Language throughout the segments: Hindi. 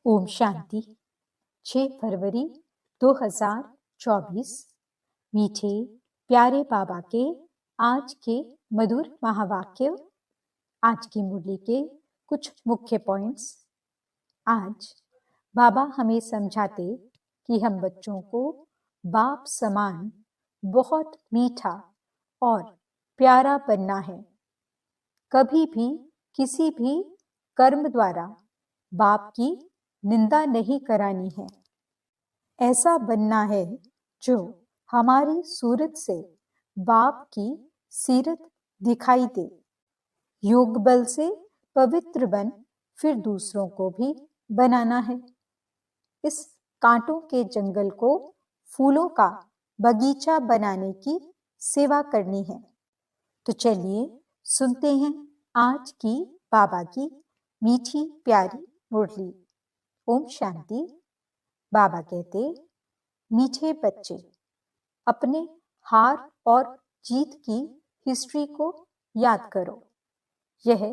ओम शांति। 6 फरवरी 2024। मीठे प्यारे बाबा के आज के मधुर महावाक्य। आज की मुरली के कुछ मुख्य पॉइंट्स। आज बाबा हमें समझाते कि हम बच्चों को बाप समान बहुत मीठा और प्यारा बनना है। कभी भी किसी भी कर्म द्वारा बाप की निंदा नहीं करानी है। ऐसा बनना है जो हमारी सूरत से बाप की सीरत दिखाई दे। योग बल से पवित्र बन फिर दूसरों को भी बनाना है। इस कांटों के जंगल को फूलों का बगीचा बनाने की सेवा करनी है। तो चलिए सुनते हैं आज की बाबा की मीठी प्यारी मुरली। ओम शांति। बाबा कहते, मीठे बच्चे, अपने हार और जीत की हिस्ट्री को याद करो। यह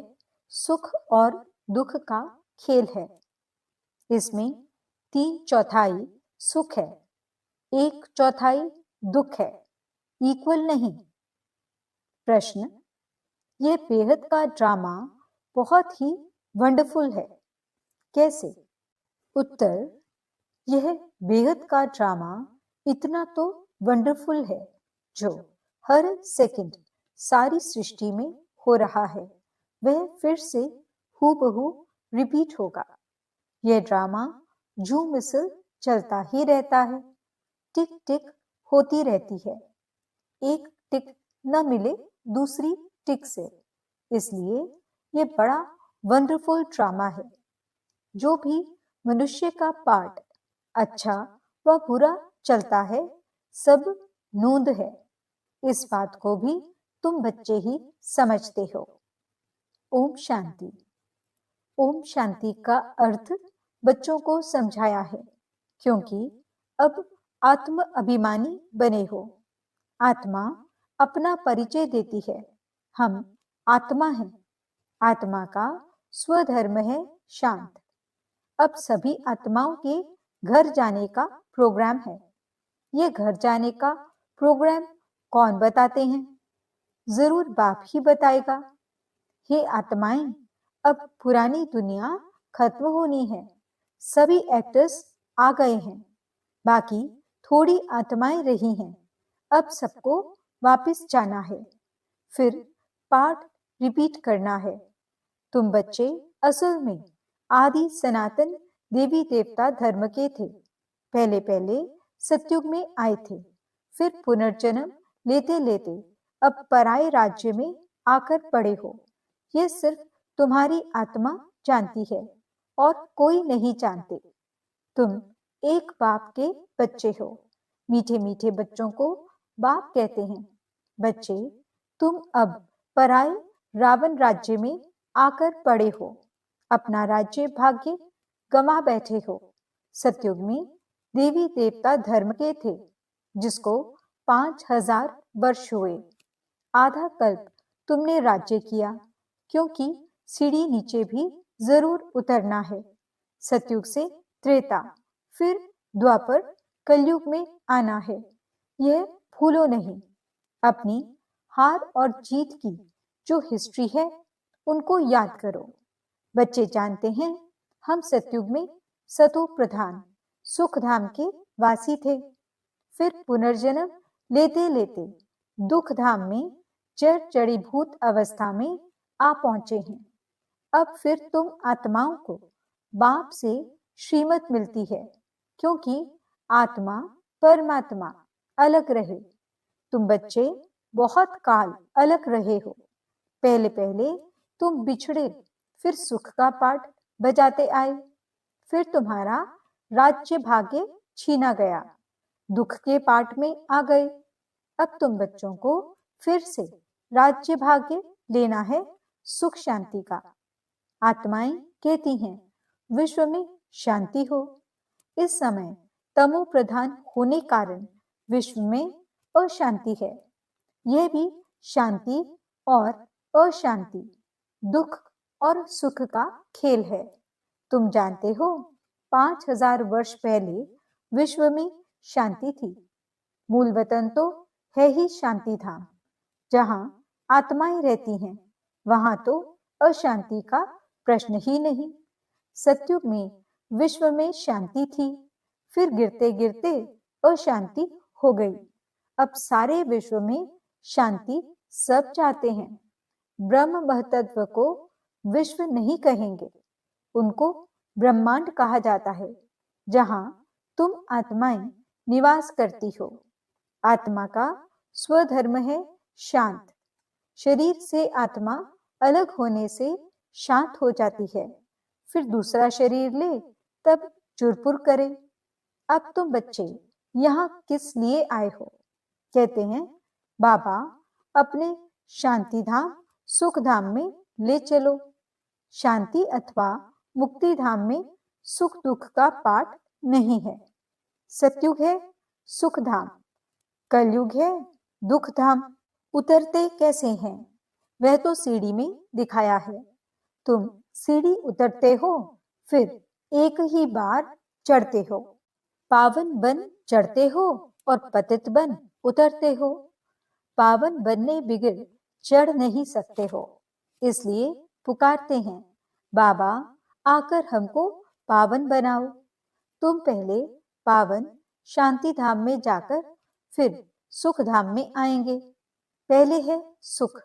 सुख और दुख का खेल है। इसमें 3/4 सुख है, 1/4 दुख है। इक्वल नहीं। प्रश्न, यह बेहद का ड्रामा बहुत ही वंडरफुल है। कैसे? उत्तर, यह बेहद का ड्रामा इतना तो वंडरफुल है जो हर सेकंड सारी सृष्टि में हो रहा है, वह फिर से हूबहू रिपीट होगा। यह ड्रामा जू मिसल चलता ही रहता है। टिक टिक होती रहती है। एक टिक न मिले दूसरी टिक से। इसलिए यह बड़ा वंडरफुल ड्रामा है। जो भी मनुष्य का पार्ट अच्छा व बुरा चलता है, सब नोंद है। इस बात को भी तुम बच्चे ही समझते हो। ओम शांति। ओम शांति का अर्थ बच्चों को समझाया है, क्योंकि अब आत्म अभिमानी बने हो। आत्मा अपना परिचय देती है, हम आत्मा हैं। आत्मा का स्वधर्म है शांत। अब सभी आत्माओं के घर जाने का प्रोग्राम है। ये घर जाने का प्रोग्राम कौन बताते हैं? जरूर बाप ही बताएगा। हे आत्माएं, अब पुरानी दुनिया खत्म होनी है। सभी एक्टर्स आ गए हैं। बाकी थोड़ी आत्माएं रही हैं। अब सबको वापस जाना है। फिर पाठ रिपीट करना है। तुम बच्चे असल में आदि सनातन देवी देवता धर्म के थे। पहले पहले सतयुग में आए थे। फिर पुनर्जन्म लेते लेते अब पराये राज्य में आकर पड़े हो। यह सिर्फ तुम्हारी आत्मा जानती है और कोई नहीं जानते। तुम एक बाप के बच्चे हो। मीठे मीठे बच्चों को बाप कहते हैं। बच्चे, तुम अब पराये रावण राज्य में आकर पड़े हो। अपना राज्य भाग्य गंवा बैठे हो। सतयुग में देवी देवता धर्म के थे, जिसको 5000 वर्ष हुए। आधा कल्प तुमने राज्य किया, क्योंकि सीढ़ी नीचे भी जरूर उतरना है। सतयुग से त्रेता, फिर द्वापर, कलयुग में आना है। यह भूलो नहीं। अपनी हार और जीत की जो हिस्ट्री है, उनको याद करो। बच्चे जानते हैं, हम सतयुग में सतो प्रधान सुख धाम के वासी थे। फिर पुनर्जन्म लेते लेते दुख धाम में जड़ जड़ीभूत अवस्था में आ पहुंचे हैं। अब फिर तुम आत्माओं को बाप से श्रीमत मिलती है, क्योंकि आत्मा परमात्मा अलग रहे। तुम बच्चे बहुत काल अलग रहे हो। पहले पहले तुम बिछड़े, फिर सुख का पाठ बजाते आए। फिर तुम्हारा राज्य भाग्य छीना गया, दुख के पाठ में आ गए। अब तुम बच्चों को फिर से राज्य भाग्य लेना है, सुख शांति का। आत्माएं कहती हैं, विश्व में शांति हो। इस समय तमो प्रधान होने कारण विश्व में अशांति है। यह भी शांति और अशांति, दुख और सुख का खेल है। तुम जानते हो, 5000 वर्ष पहले विश्व में शांति थी। मूल वतन तो है ही शांति धाम। जहां आत्माएं रहती हैं वहां तो अशांति का प्रश्न ही नहीं। सतयुग में विश्व में शांति थी, फिर गिरते गिरते अशांति हो गई। अब सारे विश्व में शांति सब चाहते हैं। ब्रह्म महतत्व को विश्व नहीं कहेंगे, उनको ब्रह्मांड कहा जाता है, जहां तुम आत्माएं निवास करती हो। आत्मा का स्वधर्म है शांत। शरीर से आत्मा अलग होने से शांत हो जाती है, फिर दूसरा शरीर ले तब चुरपुर करे। अब तुम बच्चे यहाँ किस लिए आए हो? कहते हैं, बाबा अपने शांति धाम सुख धाम में ले चलो। शांति अथवा मुक्ति धाम में सुख दुख का पाठ नहीं है। सतयुग है सुख धाम, कलयुग है दुख धाम। उतरते कैसे हैं वह तो सीढ़ी में दिखाया है। तुम सीढ़ी उतरते हो, फिर एक ही बार चढ़ते हो। पावन बन चढ़ते हो और पतित बन उतरते हो। पावन बनने बिगड़ चढ़ नहीं सकते हो, इसलिए पुकारते हैं, बाबा आकर हमको पावन बनाओ। तुम पहले पावन शांति धाम में जाकर फिर सुख धाम में आएंगे। पहले है सुख,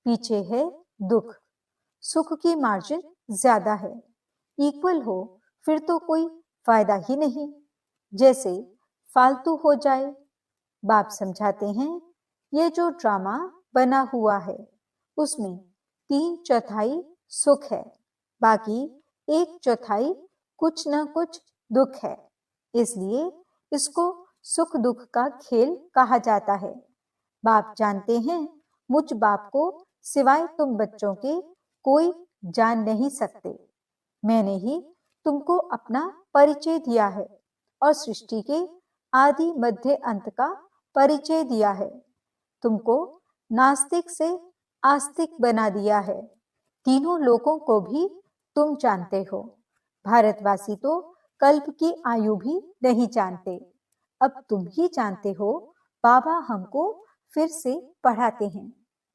पीछे है दुख। सुख की मार्जिन ज्यादा है, इक्वल हो फिर तो कोई फायदा ही नहीं, जैसे फालतू हो जाए। बाप समझाते हैं, ये जो ड्रामा बना हुआ है उसमें 3/4 सुख है, बाकी 1/4 कुछ न कुछ दुख है। इसलिए इसको सुख दुख का खेल कहा जाता है। बाप जानते हैं, मुझ बाप को सिवाय तुम बच्चों के कोई जान नहीं सकते। मैंने ही तुमको अपना परिचय दिया है और सृष्टि के आदि मध्य अंत का परिचय दिया है। तुमको नास्तिक से आस्तिक बना दिया है। तीनों लोगों को भी तुम जानते हो। भारतवासी तो कल्प की आयु भी नहीं जानते, अब तुम ही जानते हो। बाबा हमको फिर से पढ़ाते हैं।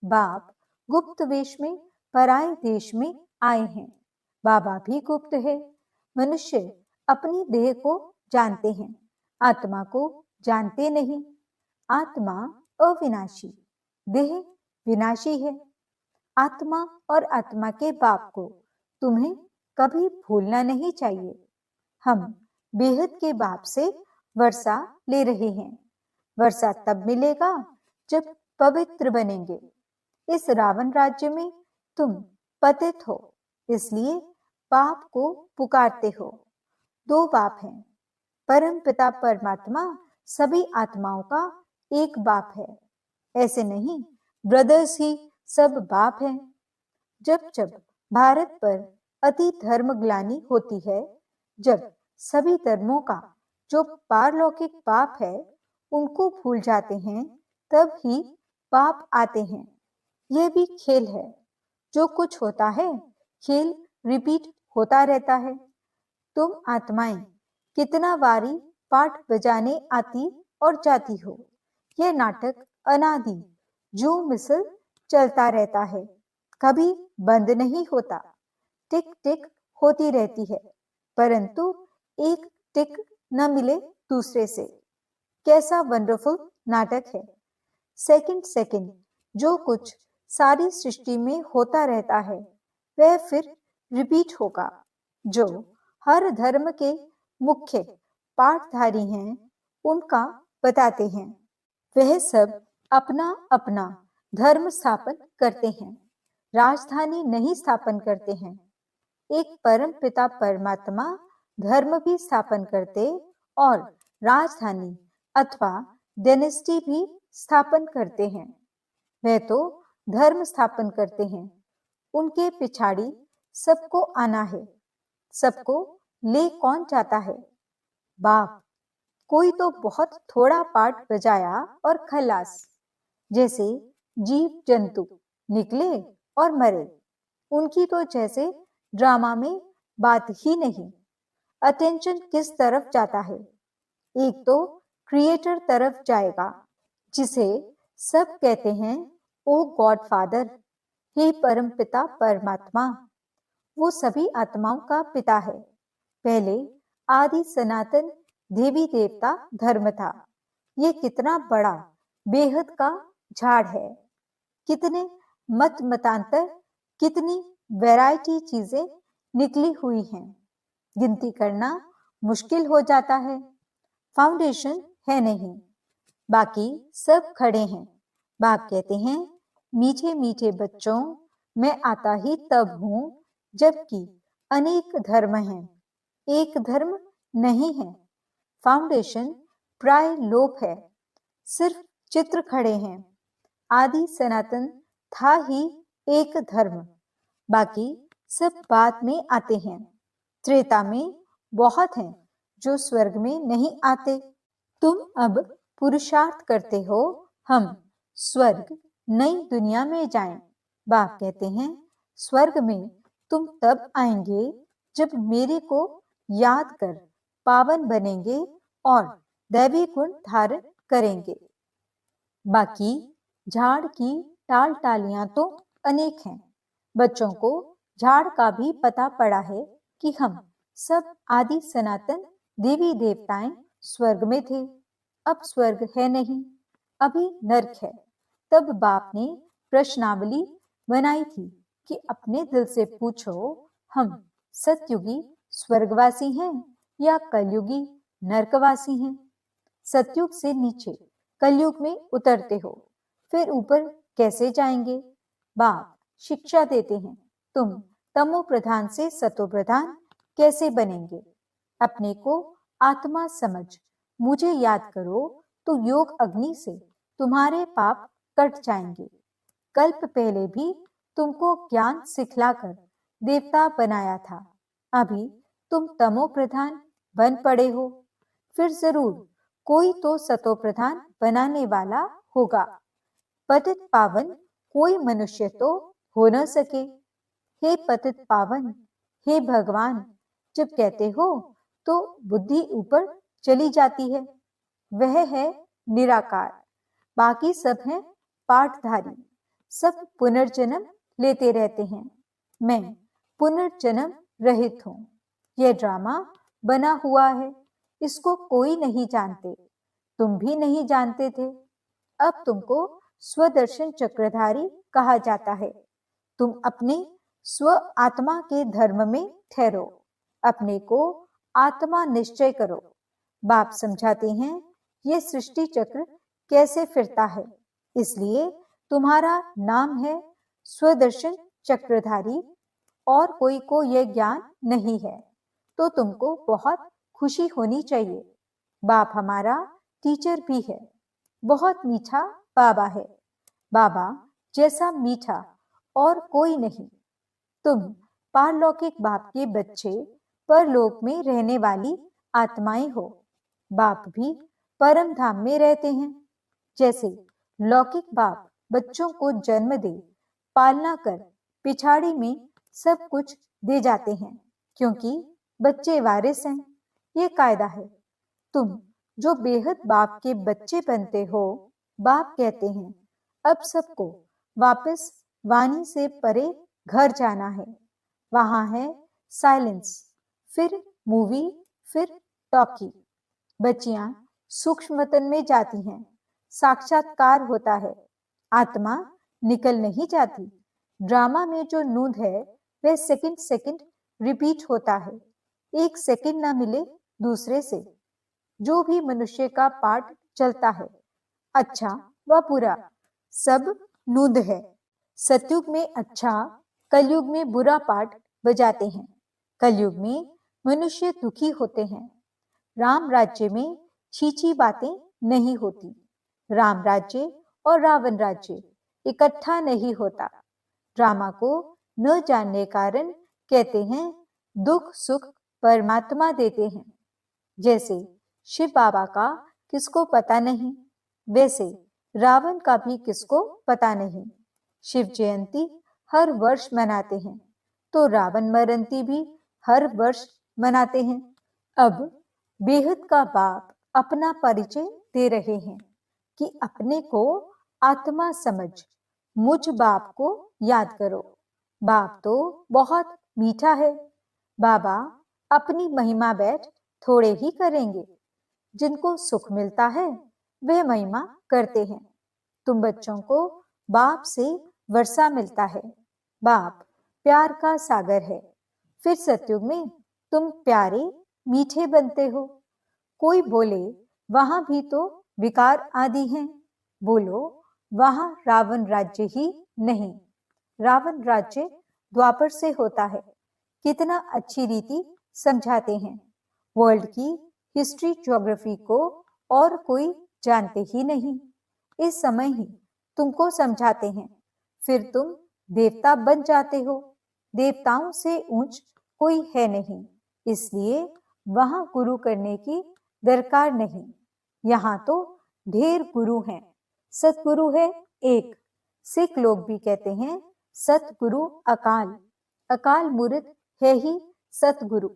बाप गुप्त वेश में पराए देश में आए हैं। बाबा भी गुप्त है। मनुष्य अपनी देह को जानते हैं, आत्मा को जानते नहीं। आत्मा अविनाशी, देह विनाशी है। आत्मा और आत्मा के बाप को तुम्हें कभी भूलना नहीं चाहिए। हम बेहद के बाप से वर्षा ले रहे हैं। वर्षा तब मिलेगा जब पवित्र बनेंगे। इस रावण राज्य में तुम पतित हो, इसलिए बाप को पुकारते हो। 2 बाप हैं, परम पिता परमात्मा सभी आत्माओं का एक बाप है। ऐसे नहीं ब्रदर्स ही सब बाप हैं। जब जब भारत पर अति धर्म ग्लानि होती है, जब सभी धर्मों का जो पारलौकिक बाप है उनको भूल जाते हैं, तब ही बाप आते हैं। यह भी खेल है। जो कुछ होता है खेल रिपीट होता रहता है। तुम आत्माएं कितना बारी पाठ बजाने आती और जाती हो। यह नाटक अनादि जो मिसल चलता रहता है, कभी बंद नहीं होता। टिक टिक होती रहती है, परंतु एक टिक न मिले दूसरे से। कैसा वंडरफुल नाटक है। सेकंड सेकंड जो कुछ सारी सृष्टि में होता रहता है वह फिर रिपीट होगा। जो हर धर्म के मुख्य पाठधारी हैं उनका बताते हैं। वह सब अपना अपना धर्म स्थापन करते हैं, राजधानी नहीं स्थापन करते हैं। एक परम पिता परमात्मा धर्म भी स्थापन करते और राजधानी अथवा डेनेस्टी भी स्थापन करते हैं। वह तो धर्म स्थापन करते हैं, उनके पिछाड़ी सबको आना है। सबको ले कौन जाता है? बाप। कोई तो बहुत थोड़ा पाठ बजाया और खलास। जैसे जीव जंतु निकले और मरे। उनकी तो जैसे ड्रामा में बात ही नहीं। अटेंशन किस तरफ जाता है? एक तो क्रिएटर तरफ जाएगा, जिसे सब कहते हैं ओ गॉड फादर, हे परम पिता परमात्मा। वो सभी आत्माओं का पिता है। पहले आदि सनातन देवी देवता धर्म था। ये कितना बड़ा बेहद का झाड़ है। कितने मत मतांतर, कितनी वैरायटी चीजें निकली हुई हैं। गिनती करना मुश्किल हो जाता है। फाउंडेशन है नहीं, बाकी सब खड़े हैं। बाप कहते हैं, मीठे मीठे बच्चों, मैं आता ही तब हूं जबकि अनेक धर्म हैं, एक धर्म नहीं है। फाउंडेशन प्राय लोप है, सिर्फ चित्र खड़े हैं। आदि सनातन था ही एक धर्म, बाकी सब बाद में आते हैं। त्रेता में बहुत हैं जो स्वर्ग में नहीं आते। तुम अब पुरुषार्थ करते हो हम स्वर्ग नई दुनिया में जाएं। बाप कहते हैं, स्वर्ग में तुम तब आएंगे जब मेरे को याद कर पावन बनेंगे और दैवी गुण धारण करेंगे। बाकी झाड़ की टाल टालियां तो अनेक हैं। बच्चों को झाड़ का भी पता पड़ा है कि हम सब आदि सनातन देवी देवताएं स्वर्ग में थे। अब स्वर्ग है नहीं, अभी नरक है। तब बाप ने प्रश्नावली बनाई थी कि अपने दिल से पूछो, हम सतयुगी स्वर्गवासी हैं या कलयुगी नरकवासी हैं? सतयुग से नीचे कलयुग में उतरते हो, फिर ऊपर कैसे जाएंगे? बाप शिक्षा देते हैं, तुम तमो प्रधान से सतो प्रधान कैसे बनेंगे? अपने को आत्मा समझ मुझे याद करो तो योग अग्नि से तुम्हारे पाप कट जाएंगे। कल्प पहले भी तुमको ज्ञान सिखलाकर देवता बनाया था। अभी तुम तमो प्रधान बन पड़े हो, फिर जरूर कोई तो सतो प्रधान बनाने वाला होगा। पतित पावन कोई मनुष्य तो हो न सके। हे पतित पावन, हे भगवान, जब कहते हो तो बुद्धि ऊपर चली जाती है। वह है निराकार, बाकी सब हैं पाठधारी, सब पुनर्जन्म लेते रहते हैं। मैं पुनर्जन्म रहित हूँ। यह ड्रामा बना हुआ है, इसको कोई नहीं जानते, तुम भी नहीं जानते थे। अब तुमको स्वदर्शन चक्रधारी कहा जाता है। तुम अपने स्व आत्मा के धर्म में ठहरो, अपने को आत्मा निश्चय करो। बाप समझाते हैं ये सृष्टि चक्र कैसे फिरता है, इसलिए तुम्हारा नाम है स्वदर्शन चक्रधारी। और कोई को यह ज्ञान नहीं है तो तुमको बहुत खुशी होनी चाहिए। बाप हमारा टीचर भी है, बहुत मीठा बाबा है। बाबा जैसा मीठा और कोई नहीं। तुम पारलौकिक बाप के बच्चे, परलोक में रहने वाली आत्माएं हो। बाप भी परम धाम में रहते हैं। जैसे लौकिक बाप बच्चों को जन्म दे, पालना कर पिछाड़ी में सब कुछ दे जाते हैं, क्योंकि बच्चे वारिस हैं। ये कायदा है। तुम जो बेहद बाप के बच्चे बनते हो, बाप कहते हैं अब सबको वापस वाणी से परे घर जाना है। वहां है साइलेंस, फिर मूवी, फिर टॉकी। बच्चियां सूक्ष्म वतन में जाती हैं, साक्षात्कार होता है, आत्मा निकल नहीं जाती। ड्रामा में जो नूंद है वह सेकंड सेकंड रिपीट होता है, एक सेकंड ना मिले दूसरे से। जो भी मनुष्य का पाठ चलता है, अच्छा व बुरा, सब नूंद है। सतयुग में अच्छा, कलयुग में बुरा पाठ बजाते हैं। कलयुग में मनुष्य दुखी होते हैं। राम राज्य में छीछी बातें नहीं होती। राम राज्य और रावण राज्य इकट्ठा नहीं होता। ड्रामा को न जानने कारण कहते हैं दुख सुख परमात्मा देते हैं। जैसे शिव बाबा का किसको पता नहीं, वैसे रावण का भी किसको पता नहीं। शिव जयंती हर वर्ष मनाते हैं तो रावण मरंती भी हर वर्ष मनाते हैं। अब बेहद का बाप अपना परिचय दे रहे हैं कि अपने को आत्मा समझ मुझ बाप को याद करो। बाप तो बहुत मीठा है। बाबा अपनी महिमा बैठ थोड़े ही करेंगे। जिनको सुख मिलता है वे महिमा करते हैं। तुम बच्चों को बाप से वर्षा मिलता है। बाप प्यार का सागर है। फिर सतयुग में तुम प्यारे मीठे बनते हो। कोई बोले वहां भी तो विकार आदि हैं। बोलो वहां रावण राज्य ही नहीं। रावण राज्य द्वापर से होता है। कितना अच्छी रीति समझाते हैं। वर्ल्ड की हिस्ट्री ज्योग्राफी को और कोई जानते ही नहीं। इस समय ही तुमको समझाते हैं। फिर तुम देवता बन जाते हो। देवताओं से ऊंच कोई है नहीं, इसलिए वहां गुरु करने की दरकार नहीं। यहाँ तो ढेर गुरु हैं। सतगुरु है एक। सिख लोग भी कहते हैं सतगुरु अकाल। अकाल मूर्त है ही सतगुरु।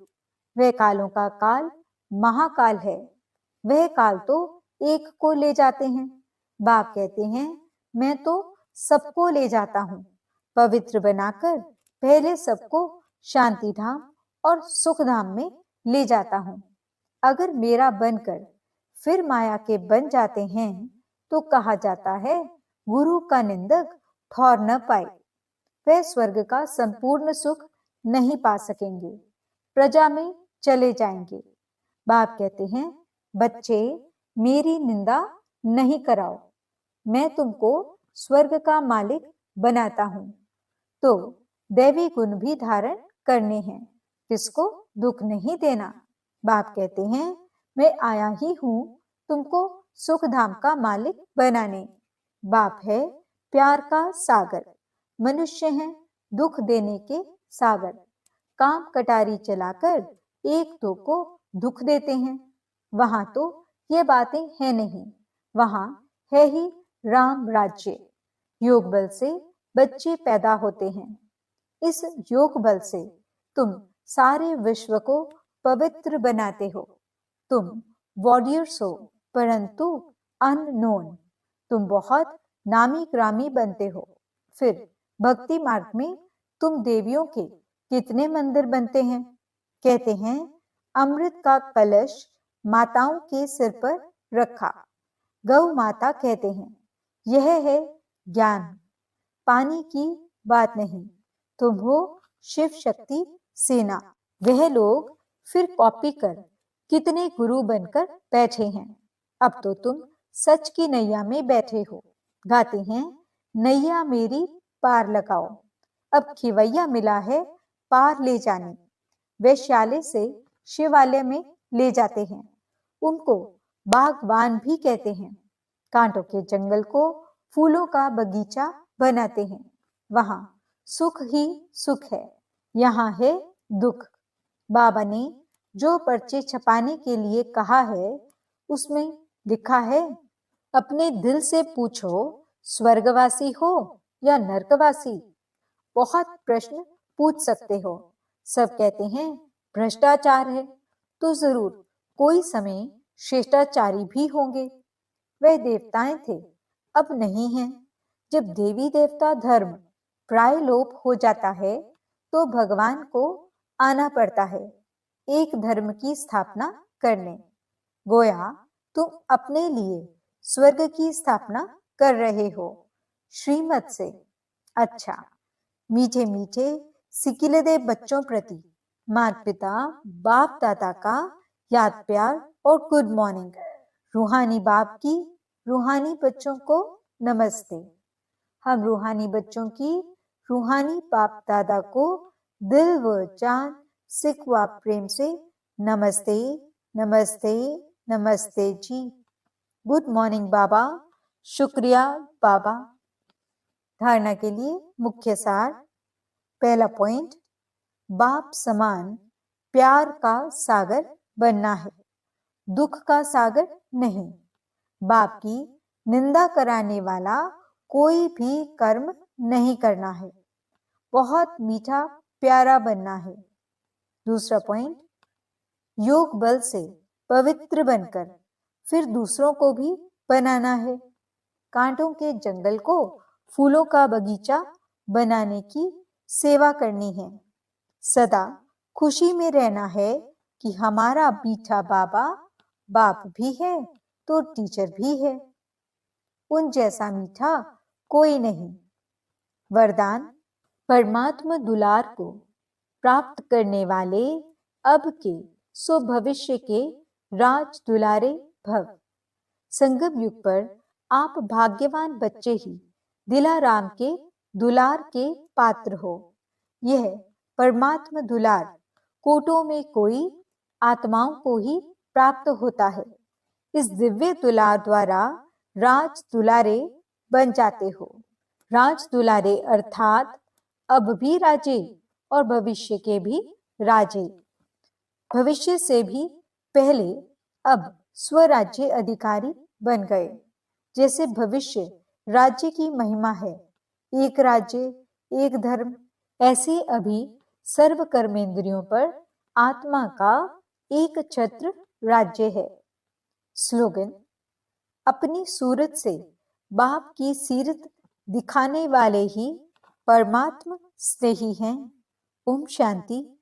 वह कालों का काल महाकाल है। वह काल तो एक को ले जाते हैं। बाप कहते हैं मैं तो सबको ले जाता हूँ। पवित्र बनाकर पहले सबको शांति धाम और सुख धाम में ले जाता हूँ। अगर मेरा बनकर फिर माया के बन जाते हैं तो कहा जाता है गुरु का निंदक ठौर न पाए। वे स्वर्ग का संपूर्ण सुख नहीं पा सकेंगे, प्रजा में चले जाएंगे। बाप कहते हैं बच्चे मेरी निंदा नहीं कराओ। मैं तुमको स्वर्ग का मालिक बनाता हूँ। तो दैवी गुण भी धारण करने हैं। किसको दुख नहीं देना। बाप कहते हैं मैं आया ही हूँ तुमको सुख धाम का मालिक बनाने। बाप है प्यार का सागर। मनुष्य हैं दुख देने के सागर। काम कटारी चलाकर एक दो को दुख देते हैं। वहां तो ये बातें हैं नहीं। वहां है ही राम राज्य। योग बल से बच्चे पैदा होते हैं। इस योग बल से तुम सारे विश्व को पवित्र बनाते हो। तुम वॉरियर्स हो परंतु अननोन। तुम बहुत नामी ग्रामी बनते हो। फिर भक्ति मार्ग में तुम देवियों के कितने मंदिर बनते हैं। कहते हैं अमृत का कलश माताओं के सिर पर रखा। गौ माता कहते हैं यह है ज्ञान, पानी की बात नहीं। तुम हो शिव शक्ति सेना। वह लोग फिर कॉपी कर कितने गुरु बनकर बैठे हैं। अब तो तुम सच की नैया में बैठे हो। गाते हैं नैया मेरी पार लगाओ। अब खिवैया मिला है पार ले जाने। वैश्यालय से शिवालय में ले जाते हैं। उनको बागवान भी कहते हैं। कांटों के जंगल को फूलों का बगीचा बनाते हैं। वहां सुख ही सुख है, यहाँ है दुख। बाबा ने जो पर्चे छपाने के लिए कहा है उसमें लिखा है अपने दिल से पूछो स्वर्गवासी हो या नरकवासी। बहुत प्रश्न पूछ सकते हो। सब कहते हैं भ्रष्टाचार है तो जरूर कोई समय शिष्टाचारी भी होंगे। वे देवताएं थे, अब नहीं हैं। जब देवी देवता धर्म प्राय लोप हो जाता है तो भगवान को आना पड़ता है एक धर्म की स्थापना करने। गोया तुम अपने लिए स्वर्ग की स्थापना कर रहे हो श्रीमत से। अच्छा, मीठे मीठे सिकिलदे बच्चों प्रति माता पिता बाप दादा का याद प्यार और गुड मॉर्निंग। रूहानी बाप की रूहानी बच्चों को नमस्ते। हम रूहानी बच्चों की रूहानी बाप दादा को दिल व जान सिख व प्रेम से नमस्ते नमस्ते नमस्ते जी। गुड मॉर्निंग बाबा। शुक्रिया बाबा। धारणा के लिए मुख्य सार। पहला पॉइंट, बाप समान प्यार का सागर बनना है, दुख का सागर नहीं। बाप की निंदा कराने वाला कोई भी कर्म नहीं करना है, बहुत मीठा प्यारा बनना है। दूसरा पॉइंट, योग बल से पवित्र बनकर फिर दूसरों को भी बनाना है। कांटों के जंगल को फूलों का बगीचा बनाने की सेवा करनी है। सदा खुशी में रहना है कि हमारा मीठा बाबा बाप भी है तो टीचर भी है। उन जैसा मीठा कोई नहीं। वरदान, परमात्मा दुलार को प्राप्त करने वाले अब के सो भविष्य के राज दुलारे भव। संगम युग पर आप भाग्यवान बच्चे ही दिलाराम के दुलार के पात्र हो। यह परमात्मा दुलार कोटों में कोई आत्माओं को ही प्राप्त होता है। इस दिव्य दुलार द्वारा राज दुलारे बन जाते हो। राज दुलारे अर्थात अब भी राजे और भविष्य के भी राजे। भविष्य से भी पहले अब स्वराज्य अधिकारी बन गए। जैसे भविष्य राज्य की महिमा है, एक राज्य एक धर्म, ऐसे अभी सर्व कर्मेंद्रियों पर आत्मा का एक छत्र राज्य है। स्लोगन, अपनी सूरत से बाप की सीरत दिखाने वाले ही परमात्मा स्नेही हैं। ओम शांति।